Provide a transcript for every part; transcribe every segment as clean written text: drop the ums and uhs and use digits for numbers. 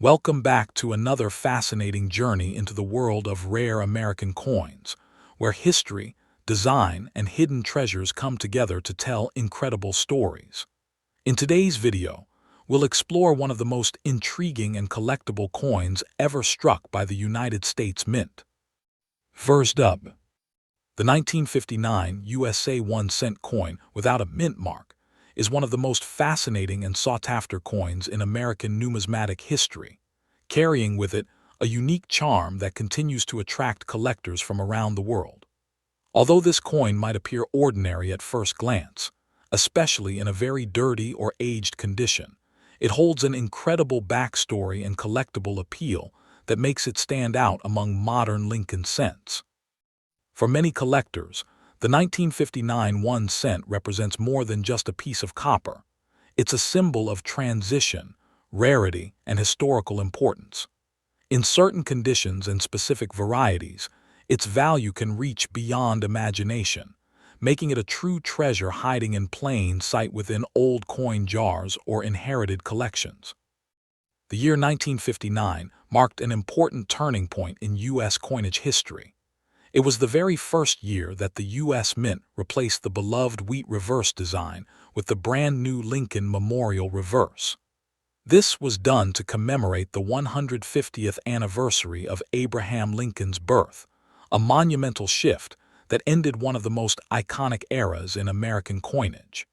Welcome back to another fascinating journey into the world of rare American coins, where history, design, and hidden treasures come together to tell incredible stories. In today's video, we'll explore one of the most intriguing and collectible coins ever struck by the United States Mint. First up, the 1959 USA 1-cent coin without a mint mark is one of the most fascinating and sought-after coins in American numismatic history, carrying with it a unique charm that continues to attract collectors from around the world. Although this coin might appear ordinary at first glance, especially in a very dirty or aged condition, it holds an incredible backstory and collectible appeal that makes it stand out among modern Lincoln cents. For many collectors, the 1959 1-cent represents more than just a piece of copper. It's a symbol of transition, rarity, and historical importance. In certain conditions and specific varieties, its value can reach beyond imagination, making it a true treasure hiding in plain sight within old coin jars or inherited collections. The year 1959 marked an important turning point in U.S. coinage history. It was the very first year that the U.S. Mint replaced the beloved wheat reverse design with the brand-new Lincoln Memorial reverse. This was done to commemorate the 150th anniversary of Abraham Lincoln's birth, a monumental shift that ended one of the most iconic eras in American coinage.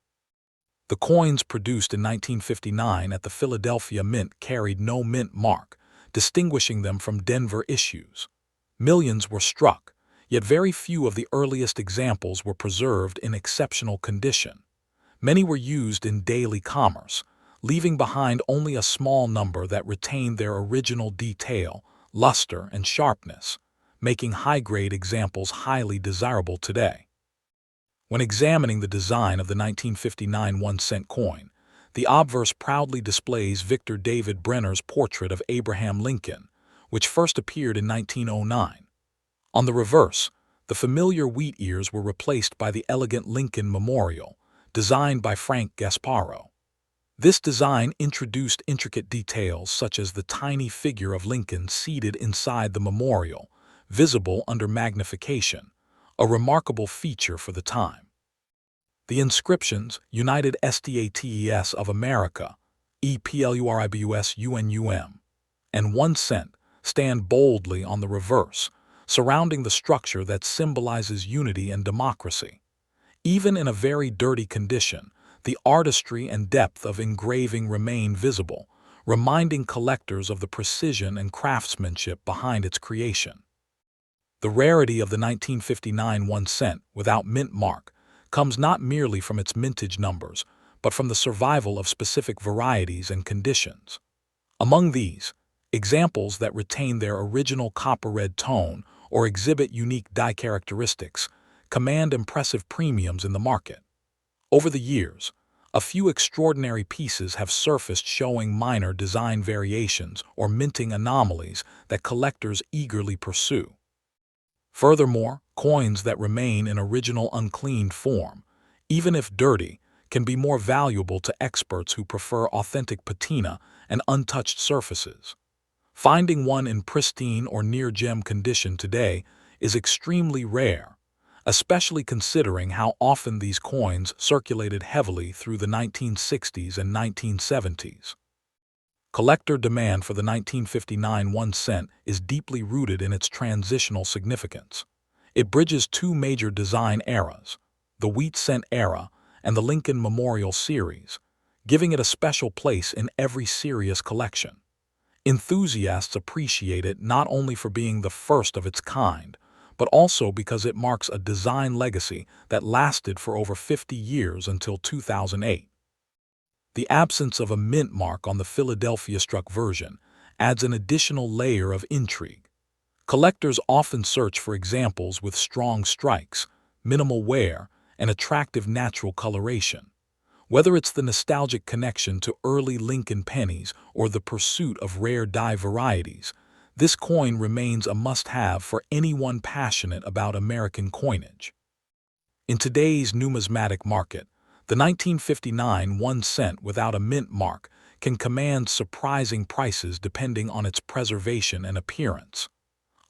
The coins produced in 1959 at the Philadelphia Mint carried no mint mark, distinguishing them from Denver issues. Millions were struck, yet very few of the earliest examples were preserved in exceptional condition. Many were used in daily commerce, leaving behind only a small number that retained their original detail, luster, and sharpness, making high-grade examples highly desirable today. When examining the design of the 1959 1-cent coin, the obverse proudly displays Victor David Brenner's portrait of Abraham Lincoln, which first appeared in 1909. On the reverse, the familiar wheat ears were replaced by the elegant Lincoln Memorial, designed by Frank Gasparo. This design introduced intricate details such as the tiny figure of Lincoln seated inside the memorial, visible under magnification, a remarkable feature for the time. The inscriptions United States of America, EPLURIBUS UNUM, and 1 cent stand boldly on the reverse, surrounding the structure that symbolizes unity and democracy. Even in a very dirty condition, the artistry and depth of engraving remain visible, reminding collectors of the precision and craftsmanship behind its creation. The rarity of the 1959 1-cent without mint mark comes not merely from its mintage numbers, but from the survival of specific varieties and conditions. Among these, examples that retain their original copper-red tone or exhibit unique die characteristics command impressive premiums in the market. Over the years, a few extraordinary pieces have surfaced showing minor design variations or minting anomalies that collectors eagerly pursue. Furthermore, coins that remain in original uncleaned form, even if dirty, can be more valuable to experts who prefer authentic patina and untouched surfaces. Finding one in pristine or near-gem condition today is extremely rare, especially considering how often these coins circulated heavily through the 1960s and 1970s. Collector demand for the 1959 1-cent is deeply rooted in its transitional significance. It bridges two major design eras, the wheat cent era and the Lincoln Memorial series, giving it a special place in every serious collection. Enthusiasts appreciate it not only for being the first of its kind, but also because it marks a design legacy that lasted for over 50 years until 2008. The absence of a mint mark on the Philadelphia-struck version adds an additional layer of intrigue. Collectors often search for examples with strong strikes, minimal wear, and attractive natural coloration. Whether it's the nostalgic connection to early Lincoln pennies or the pursuit of rare die varieties, this coin remains a must-have for anyone passionate about American coinage. In today's numismatic market, the 1959 1-cent without a mint mark can command surprising prices depending on its preservation and appearance.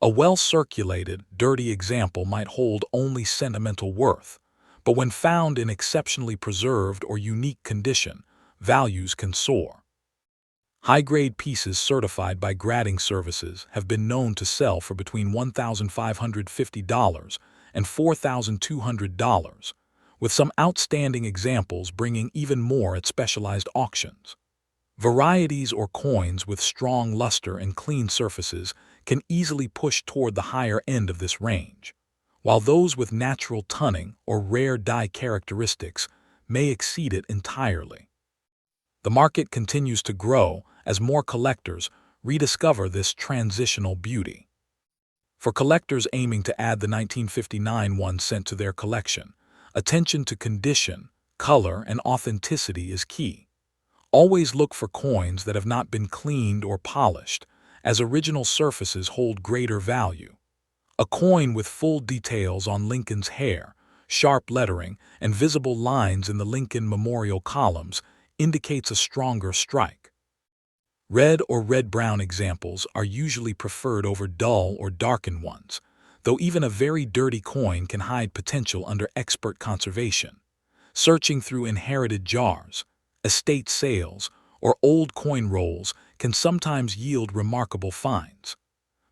A well-circulated, dirty example might hold only sentimental worth, but when found in exceptionally preserved or unique condition, values can soar. High-grade pieces certified by grading services have been known to sell for between $1,550 and $4,200, with some outstanding examples bringing even more at specialized auctions. Varieties or coins with strong luster and clean surfaces can easily push toward the higher end of this range, while those with natural tunning or rare die characteristics may exceed it entirely. The market continues to grow as more collectors rediscover this transitional beauty. For collectors aiming to add the 1959 1 cent to their collection, attention to condition, color, and authenticity is key. Always look for coins that have not been cleaned or polished, as original surfaces hold greater value. A coin with full details on Lincoln's hair, sharp lettering, and visible lines in the Lincoln Memorial columns indicates a stronger strike. Red or red-brown examples are usually preferred over dull or darkened ones, though even a very dirty coin can hide potential under expert conservation. Searching through inherited jars, estate sales, or old coin rolls can sometimes yield remarkable finds.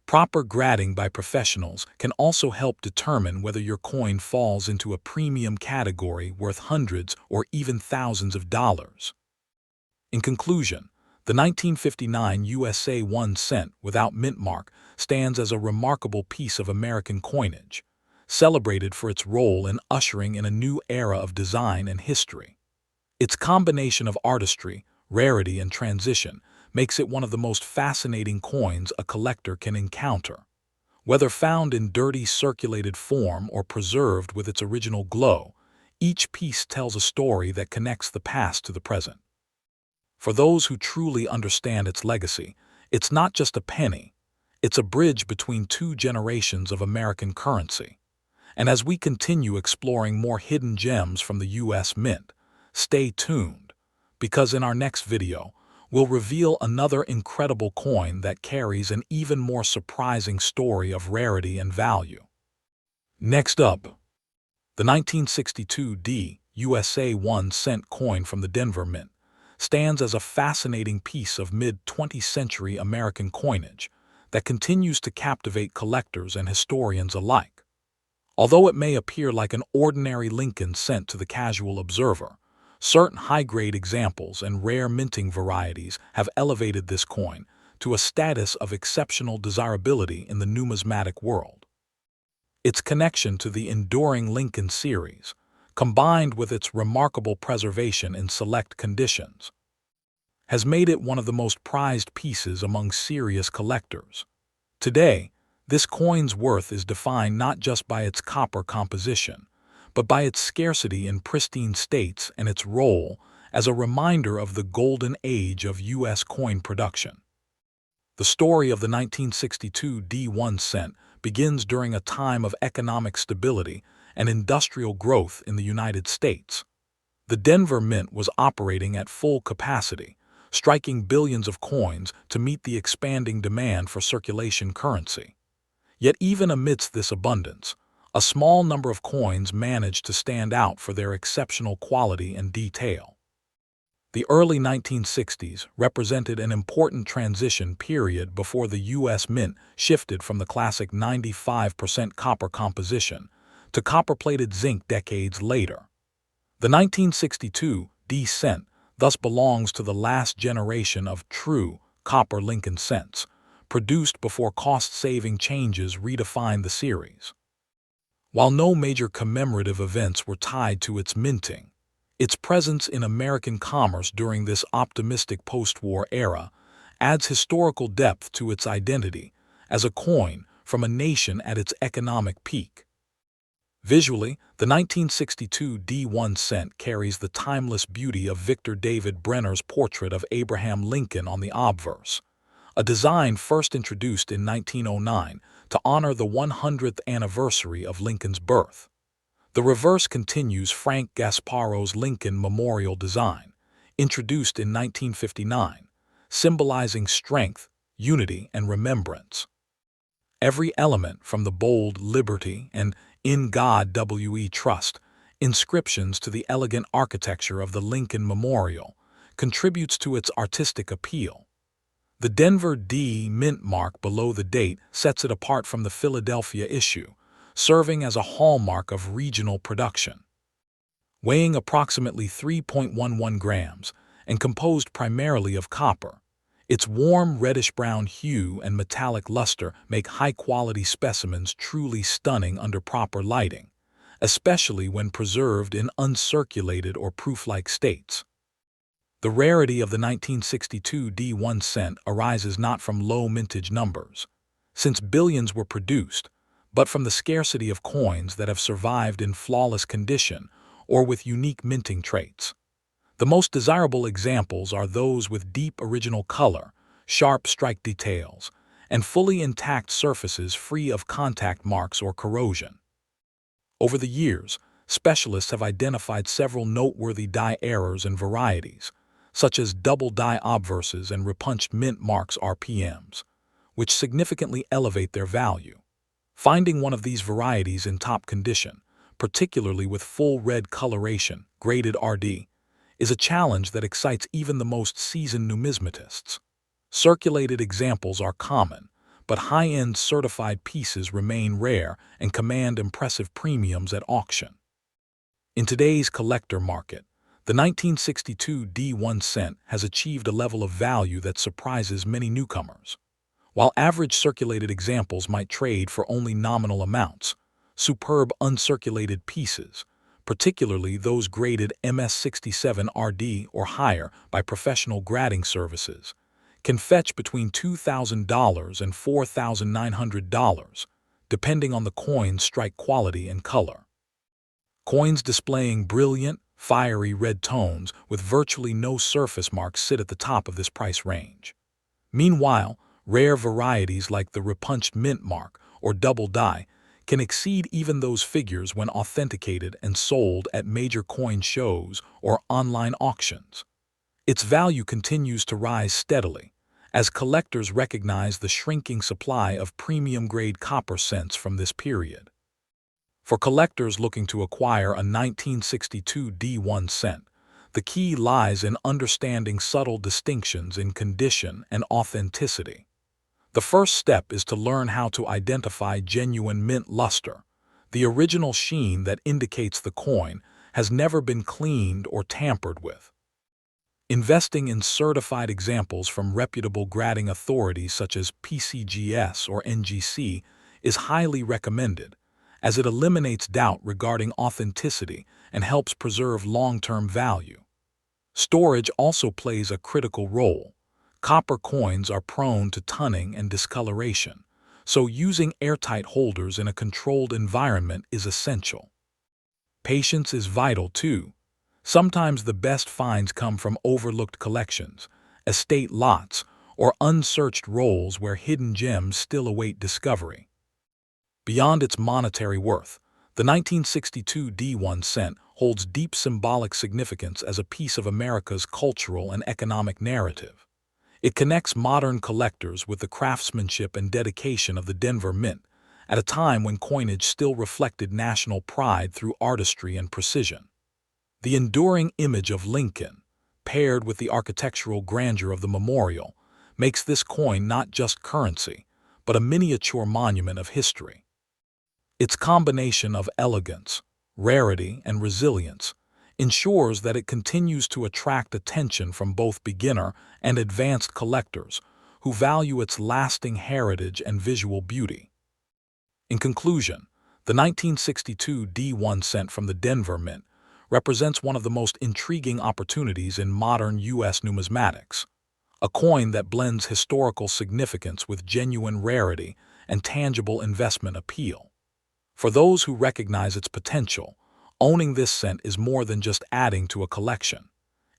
Proper grading by professionals can also help determine whether your coin falls into a premium category worth hundreds or even thousands of dollars. In conclusion, the 1959 USA 1 cent without mint mark stands as a remarkable piece of American coinage, celebrated for its role in ushering in a new era of design and history. Its combination of artistry, rarity, and transition makes it one of the most fascinating coins a collector can encounter. Whether found in dirty circulated form or preserved with its original glow, each piece tells a story that connects the past to the present. For those who truly understand its legacy, it's not just a penny, it's a bridge between two generations of American currency. And as we continue exploring more hidden gems from the U.S. Mint, stay tuned, because in our next video, we'll reveal another incredible coin that carries an even more surprising story of rarity and value. Next up, the 1962 USA 1 cent coin from the Denver Mint stands as a fascinating piece of mid-20th century American coinage that continues to captivate collectors and historians alike. Although it may appear like an ordinary Lincoln cent to the casual observer, certain high-grade examples and rare minting varieties have elevated this coin to a status of exceptional desirability in the numismatic world. Its connection to the enduring Lincoln series, combined with its remarkable preservation in select conditions, has made it one of the most prized pieces among serious collectors. Today, this coin's worth is defined not just by its copper composition, but by its scarcity in pristine states and its role as a reminder of the golden age of U.S. coin production. The story of the 1962 1 cent begins during a time of economic stability and industrial growth in the United States. The Denver Mint was operating at full capacity, striking billions of coins to meet the expanding demand for circulation currency. Yet even amidst this abundance, a small number of coins managed to stand out for their exceptional quality and detail. The early 1960s represented an important transition period before the U.S. Mint shifted from the classic 95% copper composition to copper-plated zinc decades later. The 1962 cent thus belongs to the last generation of true copper Lincoln cents, produced before cost-saving changes redefined the series. While no major commemorative events were tied to its minting, its presence in American commerce during this optimistic post-war era adds historical depth to its identity as a coin from a nation at its economic peak. Visually, the 1962 1 cent carries the timeless beauty of Victor David Brenner's portrait of Abraham Lincoln on the obverse, a design first introduced in 1909 to honor the 100th anniversary of Lincoln's birth. The reverse continues Frank Gasparo's Lincoln Memorial design, introduced in 1959, symbolizing strength, unity, and remembrance. Every element from the bold Liberty and In God We Trust inscriptions to the elegant architecture of the Lincoln Memorial contributes to its artistic appeal. The Denver D mint mark below the date sets it apart from the Philadelphia issue, serving as a hallmark of regional production. Weighing approximately 3.11 grams and composed primarily of copper, its warm reddish-brown hue and metallic luster make high-quality specimens truly stunning under proper lighting, especially when preserved in uncirculated or proof-like states. The rarity of the 1962 D1 cent arises not from low mintage numbers, since billions were produced, but from the scarcity of coins that have survived in flawless condition or with unique minting traits. The most desirable examples are those with deep original color, sharp strike details, and fully intact surfaces free of contact marks or corrosion. Over the years, specialists have identified several noteworthy die errors and varieties, such as double die obverses and repunched mint marks RPMs, which significantly elevate their value. Finding one of these varieties in top condition, particularly with full red coloration, graded RD, is a challenge that excites even the most seasoned numismatists. Circulated examples are common, but high-end certified pieces remain rare and command impressive premiums at auction. In today's collector market, the 1962 D1 cent has achieved a level of value that surprises many newcomers. While average circulated examples might trade for only nominal amounts, superb uncirculated pieces, particularly those graded MS67 RD or higher by professional grading services, can fetch between $2,000 and $4,900, depending on the coin's strike quality and color. Coins displaying brilliant, fiery red tones with virtually no surface marks sit at the top of this price range. Meanwhile, rare varieties like the repunched mint mark or double die can exceed even those figures when authenticated and sold at major coin shows or online auctions. Its value continues to rise steadily, as collectors recognize the shrinking supply of premium-grade copper cents from this period. For collectors looking to acquire a 1962 D1 cent, the key lies in understanding subtle distinctions in condition and authenticity. The first step is to learn how to identify genuine mint luster, the original sheen that indicates the coin has never been cleaned or tampered with. Investing in certified examples from reputable grading authorities such as PCGS or NGC is highly recommended, as it eliminates doubt regarding authenticity and helps preserve long-term value. Storage also plays a critical role. Copper coins are prone to tunning and discoloration, so using airtight holders in a controlled environment is essential. Patience is vital too. Sometimes the best finds come from overlooked collections, estate lots, or unsearched rolls where hidden gems still await discovery. Beyond its monetary worth, the 1962 D1 cent holds deep symbolic significance as a piece of America's cultural and economic narrative. It connects modern collectors with the craftsmanship and dedication of the Denver Mint, at a time when coinage still reflected national pride through artistry and precision. The enduring image of Lincoln, paired with the architectural grandeur of the memorial, makes this coin not just currency, but a miniature monument of history. Its combination of elegance, rarity, and resilience ensures that it continues to attract attention from both beginner and advanced collectors who value its lasting heritage and visual beauty. In conclusion, the 1962 D1 cent from the Denver Mint represents one of the most intriguing opportunities in modern U.S. numismatics, a coin that blends historical significance with genuine rarity and tangible investment appeal. For those who recognize its potential, owning this cent is more than just adding to a collection.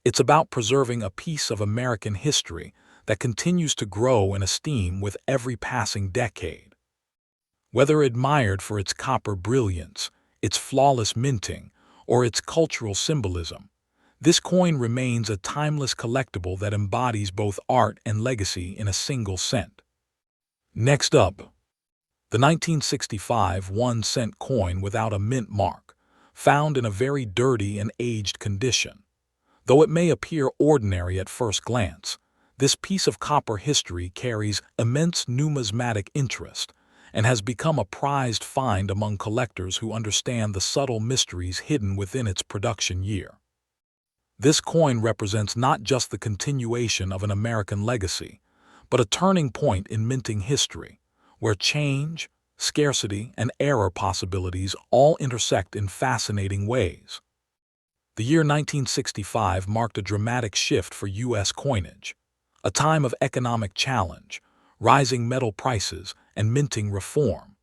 It's about preserving a piece of American history that continues to grow in esteem with every passing decade. Whether admired for its copper brilliance, its flawless minting, or its cultural symbolism, This coin remains a timeless collectible that embodies both art and legacy in a single cent. Next up, the 1965 1-cent coin without a mint mark, found in a very dirty and aged condition. Though it may appear ordinary at first glance, this piece of copper history carries immense numismatic interest and has become a prized find among collectors who understand the subtle mysteries hidden within its production year. This coin represents not just the continuation of an American legacy, but a turning point in minting history, where change, scarcity, and error possibilities all intersect in fascinating ways. The year 1965 marked a dramatic shift for U.S. coinage, a time of economic challenge, rising metal prices, and minting reform.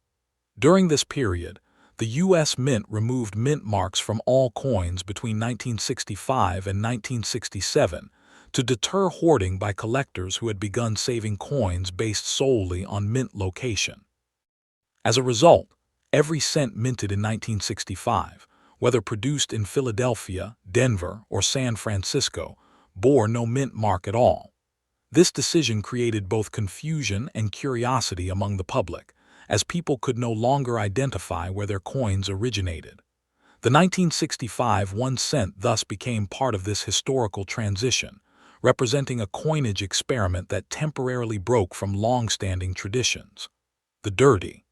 During this period, the U.S. Mint removed mint marks from all coins between 1965 and 1967 to deter hoarding by collectors who had begun saving coins based solely on mint location. As a result, every cent minted in 1965, whether produced in Philadelphia, Denver, or San Francisco, bore no mint mark at all. This decision created both confusion and curiosity among the public, as people could no longer identify where their coins originated. The 1965 1 cent thus became part of this historical transition, representing a coinage experiment that temporarily broke from long-standing traditions. The dirty,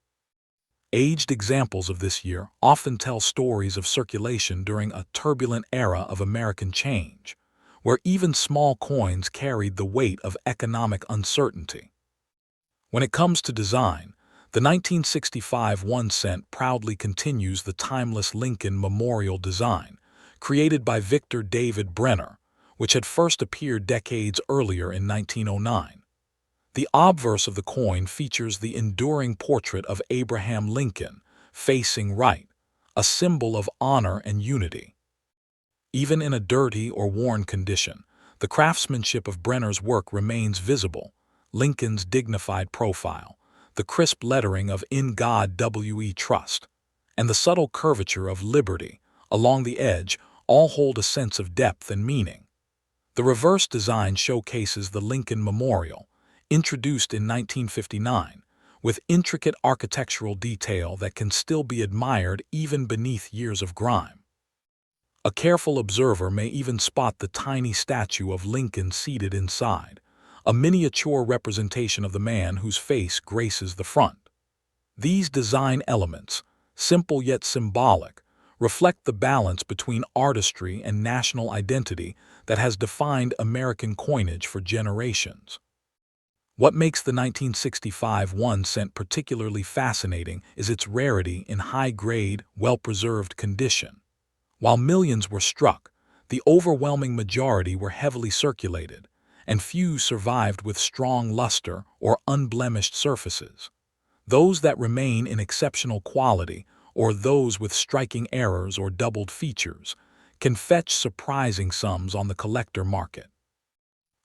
aged examples of this year often tell stories of circulation during a turbulent era of American change, where even small coins carried the weight of economic uncertainty. When it comes to design, the 1965 1 cent proudly continues the timeless Lincoln Memorial design, created by Victor David Brenner, which had first appeared decades earlier in 1909. The obverse of the coin features the enduring portrait of Abraham Lincoln, facing right, a symbol of honor and unity. Even in a dirty or worn condition, the craftsmanship of Brenner's work remains visible. Lincoln's dignified profile, the crisp lettering of "In God We Trust," and the subtle curvature of "Liberty" along the edge all hold a sense of depth and meaning. The reverse design showcases the Lincoln Memorial, introduced in 1959, with intricate architectural detail that can still be admired even beneath years of grime. A careful observer may even spot the tiny statue of Lincoln seated inside, a miniature representation of the man whose face graces the front. These design elements, simple yet symbolic, reflect the balance between artistry and national identity that has defined American coinage for generations. What makes the 1965 1 cent particularly fascinating is its rarity in high-grade, well-preserved condition. While millions were struck, the overwhelming majority were heavily circulated, and few survived with strong luster or unblemished surfaces. Those that remain in exceptional quality, or those with striking errors or doubled features, can fetch surprising sums on the collector market.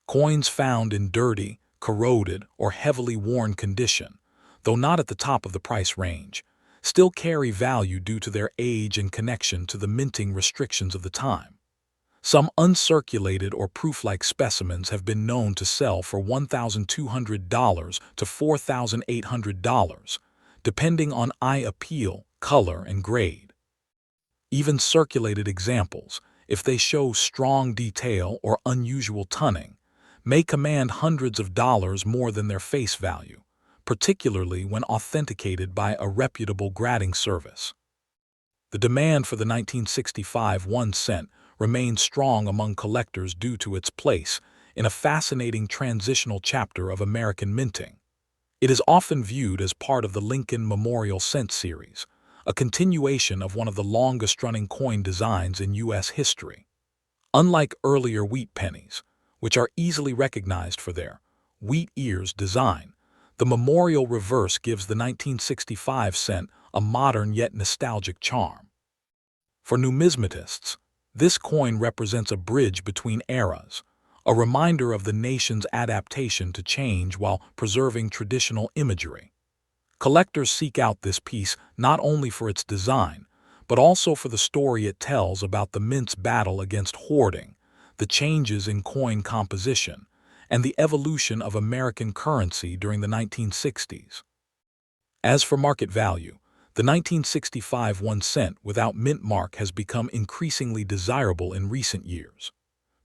Coins found in dirty, corroded, or heavily worn condition, though not at the top of the price range, still carry value due to their age and connection to the minting restrictions of the time. Some uncirculated or proof-like specimens have been known to sell for $1,200 to $4,800, depending on eye appeal, color, and grade. Even circulated examples, if they show strong detail or unusual tunning, may command hundreds of dollars more than their face value, particularly when authenticated by a reputable grading service. The demand for the 1965 1 cent remains strong among collectors due to its place in a fascinating transitional chapter of American minting. It is often viewed as part of the Lincoln Memorial Cent series, a continuation of one of the longest-running coin designs in U.S. history. Unlike earlier wheat pennies, which are easily recognized for their wheat ears design, the memorial reverse gives the 1965 cent a modern yet nostalgic charm. For numismatists, this coin represents a bridge between eras, a reminder of the nation's adaptation to change while preserving traditional imagery. Collectors seek out this piece not only for its design, but also for the story it tells about the mint's battle against hoarding, the changes in coin composition, and the evolution of American currency during the 1960s. As for market value, the 1965 1 cent without mint mark has become increasingly desirable in recent years.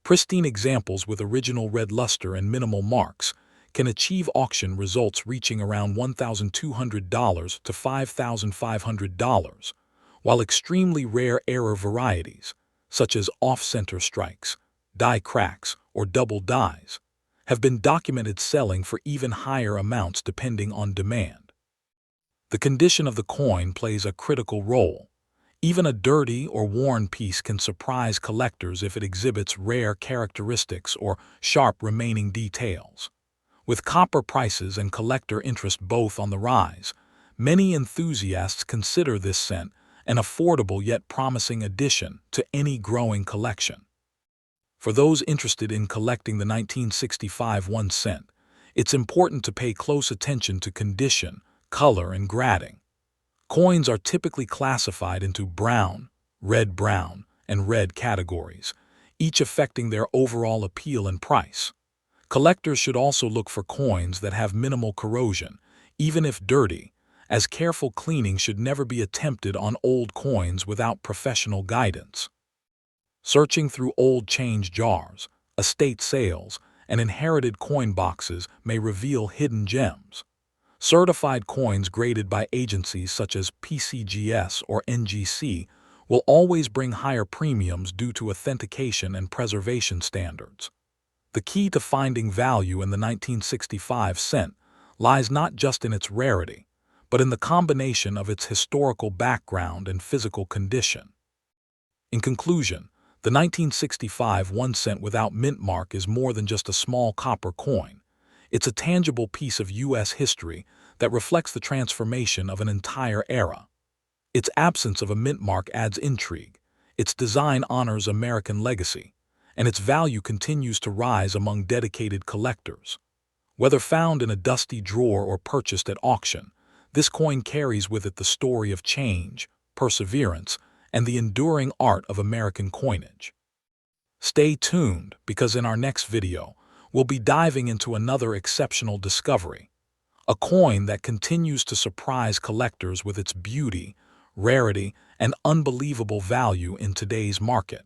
Pristine examples with original red luster and minimal marks can achieve auction results reaching around $1,200 to $5,500, while extremely rare error varieties, such as off-center strikes, die cracks, or double dies, have been documented selling for even higher amounts depending on demand. The condition of the coin plays a critical role. Even a dirty or worn piece can surprise collectors if it exhibits rare characteristics or sharp remaining details. With copper prices and collector interest both on the rise, many enthusiasts consider this cent an affordable yet promising addition to any growing collection. For those interested in collecting the 1965 1 cent, it's important to pay close attention to condition, color, and grading. Coins are typically classified into brown, and red categories, each affecting their overall appeal and price. Collectors should also look for coins that have minimal corrosion, even if dirty, as careful cleaning should never be attempted on old coins without professional guidance. Searching through old change jars, estate sales, and inherited coin boxes may reveal hidden gems. Certified coins graded by agencies such as PCGS or NGC will always bring higher premiums due to authentication and preservation standards. The key to finding value in the 1965 cent lies not just in its rarity, but in the combination of its historical background and physical condition. In conclusion, the 1965 1 cent without mint mark is more than just a small copper coin. It's a tangible piece of U.S. history that reflects the transformation of an entire era. Its absence of a mint mark adds intrigue, its design honors American legacy, and its value continues to rise among dedicated collectors. Whether found in a dusty drawer or purchased at auction, this coin carries with it the story of change, perseverance, and the enduring art of American coinage. Stay tuned, because in our next video, we'll be diving into another exceptional discovery, a coin that continues to surprise collectors with its beauty, rarity, and unbelievable value in today's market.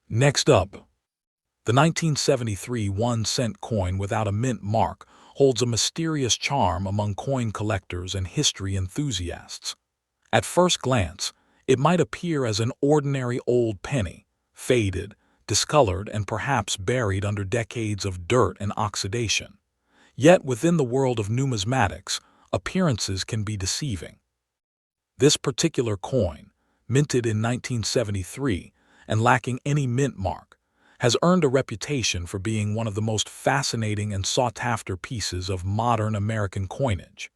Next up, the 1973 1 cent coin without a mint mark holds a mysterious charm among coin collectors and history enthusiasts. At first glance, it might appear as an ordinary old penny, faded, discolored, and perhaps buried under decades of dirt and oxidation. Yet within the world of numismatics, appearances can be deceiving. This particular coin, minted in 1973 and lacking any mint mark, has earned a reputation for being one of the most fascinating and sought-after pieces of modern American coinage.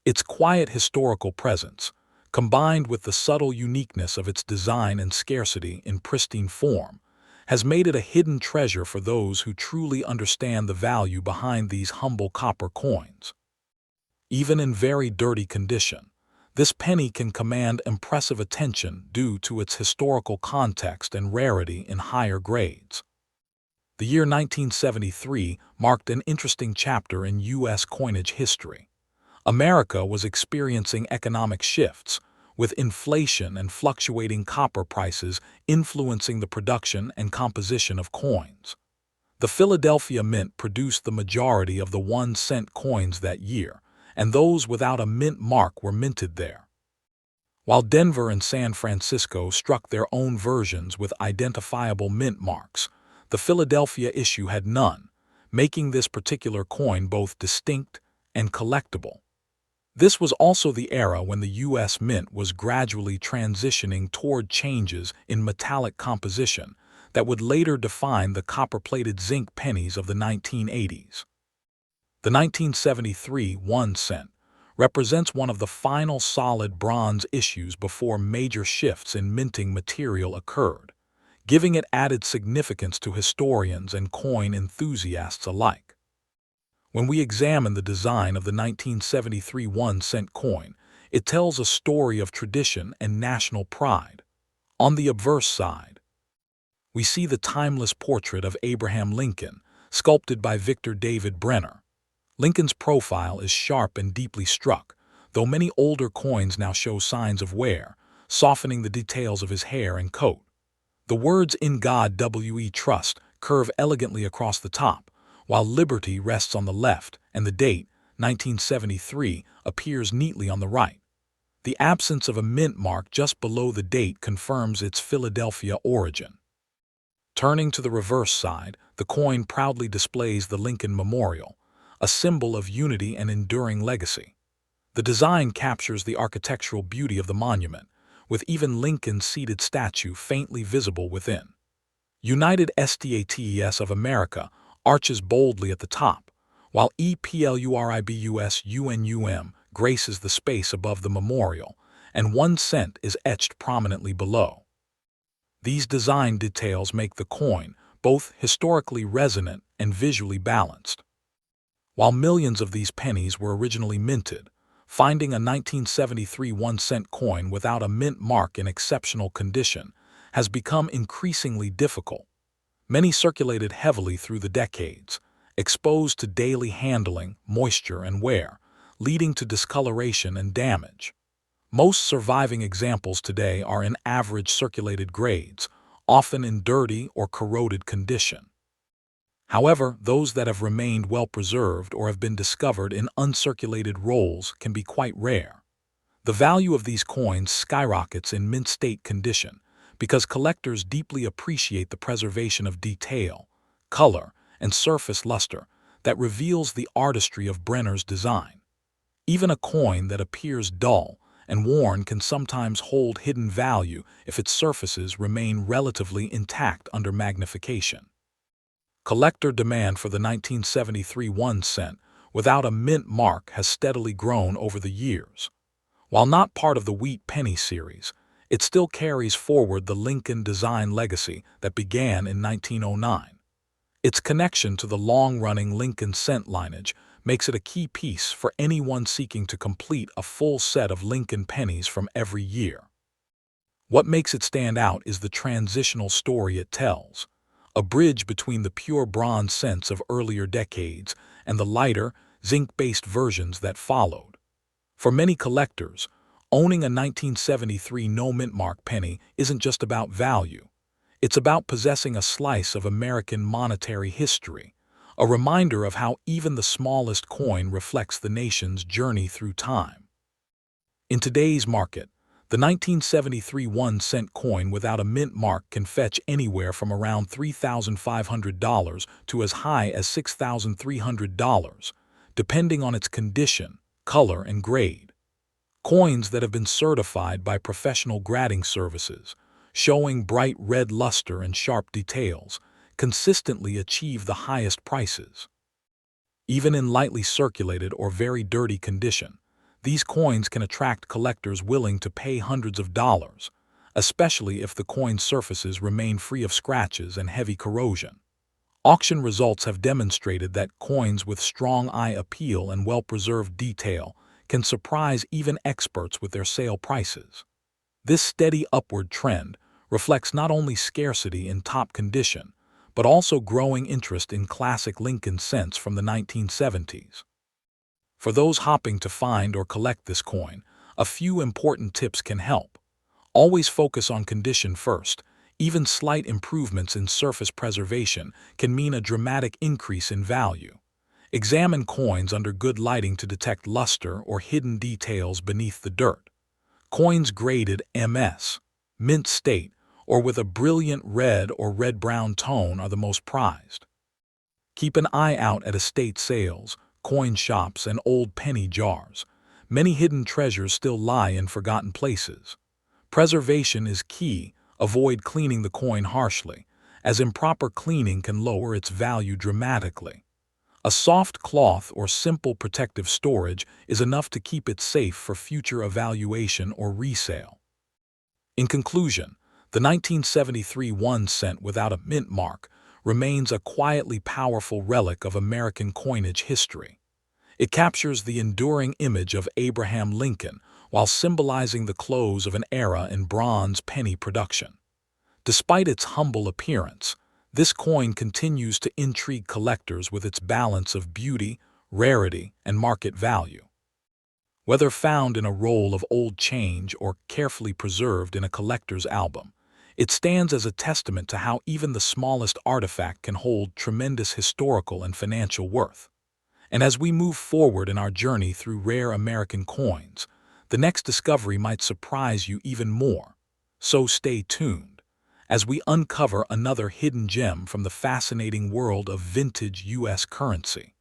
Its quiet historical presence, combined with the subtle uniqueness of its design and scarcity in pristine form, has made it a hidden treasure for those who truly understand the value behind these humble copper coins. Even in very dirty condition, this penny can command impressive attention due to its historical context and rarity in higher grades. The year 1973 marked an interesting chapter in U.S. coinage history. America was experiencing economic shifts, with inflation and fluctuating copper prices influencing the production and composition of coins. The Philadelphia Mint produced the majority of the 1 cent coins that year, and those without a mint mark were minted there. While Denver and San Francisco struck their own versions with identifiable mint marks, the Philadelphia issue had none, making this particular coin both distinct and collectible. This was also the era when the U.S. Mint was gradually transitioning toward changes in metallic composition that would later define the copper-plated zinc pennies of the 1980s. The 1973 1 cent represents one of the final solid bronze issues before major shifts in minting material occurred, giving it added significance to historians and coin enthusiasts alike. When we examine the design of the 1973 1 cent coin, It tells a story of tradition and national pride. On the obverse side, we see the timeless portrait of Abraham Lincoln, sculpted by Victor David Brenner. Lincoln's profile is sharp and deeply struck, though many older coins now show signs of wear, softening the details of his hair and coat. The words "In God We Trust" curve elegantly across the top, while "Liberty" rests on the left and the date, 1973, appears neatly on the right. The absence of a mint mark just below the date confirms its Philadelphia origin. Turning to the reverse side, the coin proudly displays the Lincoln Memorial, a symbol of unity and enduring legacy. The design captures the architectural beauty of the monument, with even Lincoln's seated statue faintly visible within. United States of America arches boldly at the top, while EPLURIBUS UNUM graces the space above the memorial, and 1 cent is etched prominently below. These design details make the coin both historically resonant and visually balanced. While millions of these pennies were originally minted, finding a 1973 1-cent coin without a mint mark in exceptional condition has become increasingly difficult. Many circulated heavily through the decades, exposed to daily handling, moisture, and wear, leading to discoloration and damage. Most surviving examples today are in average circulated grades, often in dirty or corroded condition. However, those that have remained well preserved or have been discovered in uncirculated rolls can be quite rare. The value of these coins skyrockets in mint state condition because collectors deeply appreciate the preservation of detail, color, and surface luster that reveals the artistry of Brenner's design. Even a coin that appears dull and worn can sometimes hold hidden value if its surfaces remain relatively intact under magnification. Collector demand for the 1973 1 cent without a mint mark has steadily grown over the years. While not part of the Wheat Penny series, it still carries forward the Lincoln design legacy that began in 1909. Its connection to the long-running Lincoln cent lineage makes it a key piece for anyone seeking to complete a full set of Lincoln pennies from every year. What makes it stand out is the transitional story it tells, a bridge between the pure bronze cents of earlier decades and the lighter, zinc-based versions that followed. For many collectors, owning a 1973 no-mint mark penny isn't just about value. It's about possessing a slice of American monetary history, a reminder of how even the smallest coin reflects the nation's journey through time. In today's market, the 1973 1-cent coin without a mint mark can fetch anywhere from around $3,500 to as high as $6,300, depending on its condition, color, and grade. Coins that have been certified by professional grading services, showing bright red luster and sharp details, consistently achieve the highest prices. Even in lightly circulated or very dirty condition, these coins can attract collectors willing to pay hundreds of dollars, especially if the coin's surfaces remain free of scratches and heavy corrosion. Auction results have demonstrated that coins with strong eye appeal and well-preserved detail can surprise even experts with their sale prices. This steady upward trend reflects not only scarcity in top condition, but also growing interest in classic Lincoln cents from the 1970s. For those hoping to find or collect this coin, a few important tips can help. Always focus on condition first. Even slight improvements in surface preservation can mean a dramatic increase in value. Examine coins under good lighting to detect luster or hidden details beneath the dirt. Coins graded MS, mint state, or with a brilliant red or red-brown tone are the most prized. Keep an eye out at estate sales, coin shops, and old penny jars. Many hidden treasures still lie in forgotten places. Preservation is key. Avoid cleaning the coin harshly, as improper cleaning can lower its value dramatically. A soft cloth or simple protective storage is enough to keep it safe for future evaluation or resale. In conclusion, the 1973 1 cent without a mint mark remains a quietly powerful relic of American coinage history. It captures the enduring image of Abraham Lincoln while symbolizing the close of an era in bronze penny production. Despite its humble appearance, this coin continues to intrigue collectors with its balance of beauty, rarity, and market value. Whether found in a roll of old change or carefully preserved in a collector's album, it stands as a testament to how even the smallest artifact can hold tremendous historical and financial worth. And as we move forward in our journey through rare American coins, the next discovery might surprise you even more. So stay tuned as we uncover another hidden gem from the fascinating world of vintage U.S. currency.